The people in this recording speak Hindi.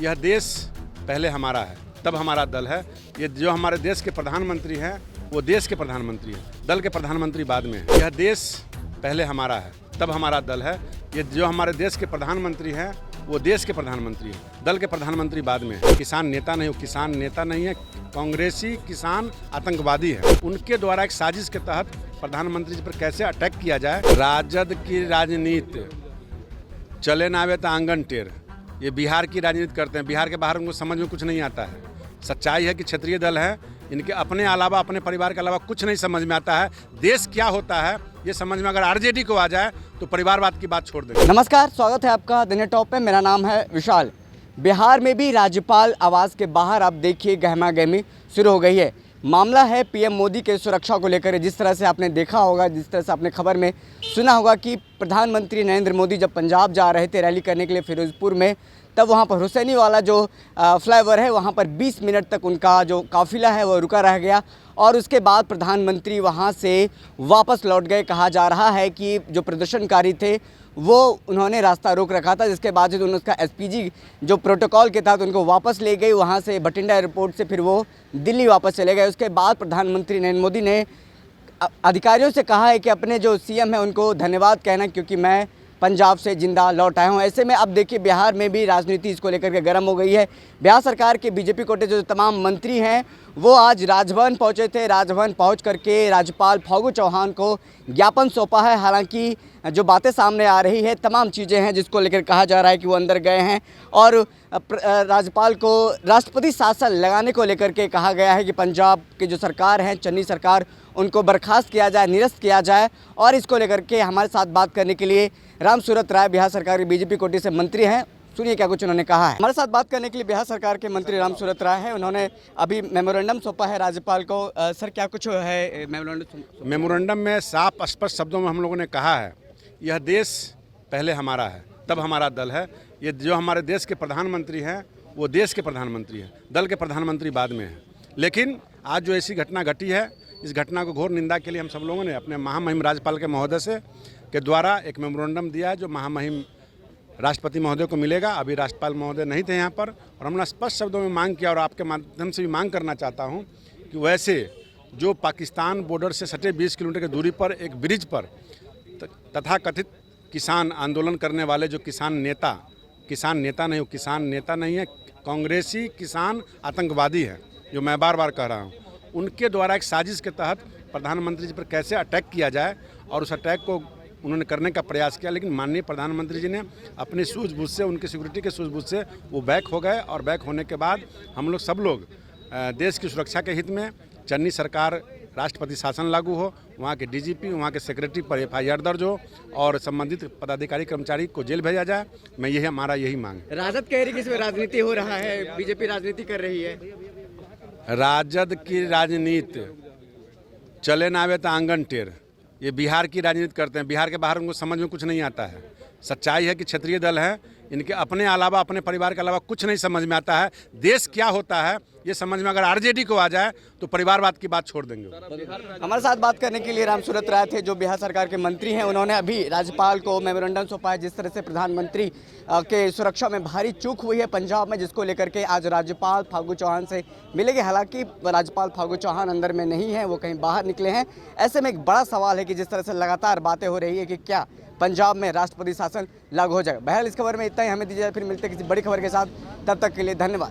यह देश पहले हमारा है, तब हमारा दल है। ये जो हमारे देश के प्रधानमंत्री हैं वो देश के प्रधानमंत्री हैं, दल के प्रधानमंत्री बाद में है। यह देश पहले हमारा है, तब हमारा दल है। ये जो हमारे देश के प्रधानमंत्री हैं वो देश के प्रधानमंत्री हैं, दल के प्रधानमंत्री बाद में है। किसान नेता नहीं, वो किसान नेता नहीं है, कांग्रेसी किसान आतंकवादी है। उनके द्वारा एक साजिश के तहत प्रधानमंत्री जी पर कैसे अटैक किया जाए। राजद की राजनीति चले ना आवे तो आंगन टेढ़, ये बिहार की राजनीति करते हैं। बिहार के बाहर उनको समझ में कुछ नहीं आता है। सच्चाई है कि क्षेत्रीय दल है, इनके अपने अलावा, अपने परिवार के अलावा कुछ नहीं समझ में आता है। देश क्या होता है ये समझ में अगर आरजेडी को आ जाए तो परिवारवाद की बात छोड़ देंगे। नमस्कार, स्वागत है आपका दिन टॉप पे। मेरा नाम है विशाल। बिहार में भी राज्यपाल आवास के बाहर आप देखिए गहमा गहमी शुरू हो गई है। मामला है पीएम मोदी के सुरक्षा को लेकर। जिस तरह से आपने देखा होगा, जिस तरह से आपने खबर में सुना होगा कि प्रधानमंत्री नरेंद्र मोदी जब पंजाब जा रहे थे रैली करने के लिए फिरोजपुर में, तब वहाँ पर हुसैनी वाला जो फ्लाईओवर है वहाँ पर 20 मिनट तक उनका जो काफिला है वो रुका रह गया और उसके बाद प्रधानमंत्री वहाँ से वापस लौट गए। कहा जा रहा है कि जो प्रदर्शनकारी थे वो उन्होंने रास्ता रोक रखा था, जिसके बाद उसका एसपीजी जो प्रोटोकॉल के तहत उनको वापस ले गई। वहाँ से बठिंडा एयरपोर्ट से फिर वो दिल्ली वापस चले गए। उसके बाद प्रधानमंत्री नरेंद्र मोदी ने अधिकारियों से कहा है कि अपने जो सीएम है उनको धन्यवाद कहना, क्योंकि मैं पंजाब से जिंदा लौट आया हूँ। ऐसे में अब देखिए बिहार में भी राजनीति इसको लेकर के गर्म हो गई है। बिहार सरकार के बीजेपी कोटे जो तमाम मंत्री हैं वो आज राजभवन पहुंचे थे। राजभवन पहुंच करके राज्यपाल फागू चौहान को ज्ञापन सौंपा है। हालांकि जो बातें सामने आ रही है, तमाम चीज़ें हैं जिसको लेकर कहा जा रहा है कि वो अंदर गए हैं और राज्यपाल को राष्ट्रपति शासन लगाने को लेकर के कहा गया है कि पंजाब की जो सरकार है, चन्नी सरकार, उनको बर्खास्त किया जाए, निरस्त किया जाए। और इसको लेकर के हमारे साथ बात करने के लिए राम सूरत राय बिहार सरकार के बीजेपी कोटे से मंत्री हैं। सुनिए क्या कुछ उन्होंने कहा है। हमारे साथ बात करने के लिए बिहार सरकार के मंत्री राम सूरत राय हैं। उन्होंने अभी मेमोरेंडम सौंपा है राज्यपाल को। सर, क्या कुछ है मेमोरेंडम? मेमोरेंडम में साफ स्पष्ट शब्दों में हम लोगों ने कहा है यह देश पहले हमारा है, तब हमारा दल है। ये जो हमारे देश के प्रधानमंत्री हैं वो देश के प्रधानमंत्री हैं, दल के प्रधानमंत्री बाद में है। लेकिन आज जो ऐसी घटना घटी है, इस घटना को घोर निंदा के लिए हम सब लोगों ने अपने महामहिम राज्यपाल के महोदय से के द्वारा एक मेमोरेंडम दिया है जो महामहिम राष्ट्रपति महोदय को मिलेगा। अभी राज्यपाल महोदय नहीं थे यहाँ पर और हमने स्पष्ट शब्दों में मांग किया और आपके माध्यम से भी मांग करना चाहता हूँ कि वैसे जो पाकिस्तान बॉर्डर से सटे 20 किलोमीटर की दूरी पर एक ब्रिज पर तथाकथित किसान आंदोलन करने वाले जो किसान नेता नहीं, वो किसान नेता नहीं है, कांग्रेसी किसान आतंकवादी है, जो मैं बार बार कह रहा हूँ। उनके द्वारा एक साजिश के तहत प्रधानमंत्री जी पर कैसे अटैक किया जाए और उस अटैक को उन्होंने करने का प्रयास किया। लेकिन माननीय प्रधानमंत्री जी ने अपनी सूझबूझ से, उनकी सिक्योरिटी के सूझबूझ से वो बैक हो गए और बैक होने के बाद हम लोग देश की सुरक्षा के हित में चन्नी सरकार राष्ट्रपति शासन लागू हो, वहाँ के डीजीपी, वहाँ के सेक्रेटरी पर एफआईआर दर्ज हो और संबंधित पदाधिकारी कर्मचारी को जेल भेजा जाए। हमारा यही मांग है। राजद कह रही है कि इसमें राजनीति हो रहा है, बीजेपी राजनीति कर रही है। राजद की राजनीति चले ना आवे तो आंगन टेढ़, ये बिहार की राजनीति करते हैं। बिहार के बाहर उनको समझ में कुछ नहीं आता है। सच्चाई है कि क्षेत्रीय दल है, इनके अपने अलावा, अपने परिवार के अलावा कुछ नहीं समझ में आता है। देश क्या होता है ये समझ में अगर आरजेडी को आ जाए तो परिवारवाद की बात छोड़ देंगे। हमारे साथ बात करने के लिए राम सूरत राय थे जो बिहार सरकार के मंत्री हैं। उन्होंने अभी राज्यपाल को मेमोरेंडम सौंपा है। जिस तरह से प्रधानमंत्री के सुरक्षा में भारी चूक हुई है पंजाब में, जिसको लेकर के आज राज्यपाल फागू चौहान से मिलेंगे। हालांकि राज्यपाल फागू चौहान अंदर में नहीं है, वो कहीं बाहर निकले हैं। ऐसे में एक बड़ा सवाल है कि जिस तरह से लगातार बातें हो रही है कि क्या पंजाब में राष्ट्रपति शासन लागू हो जाएगा। बहरहाल इस खबर में इतना ही। हमें दीजिए, फिर मिलते हैं किसी बड़ी खबर के साथ। तब तक के लिए धन्यवाद।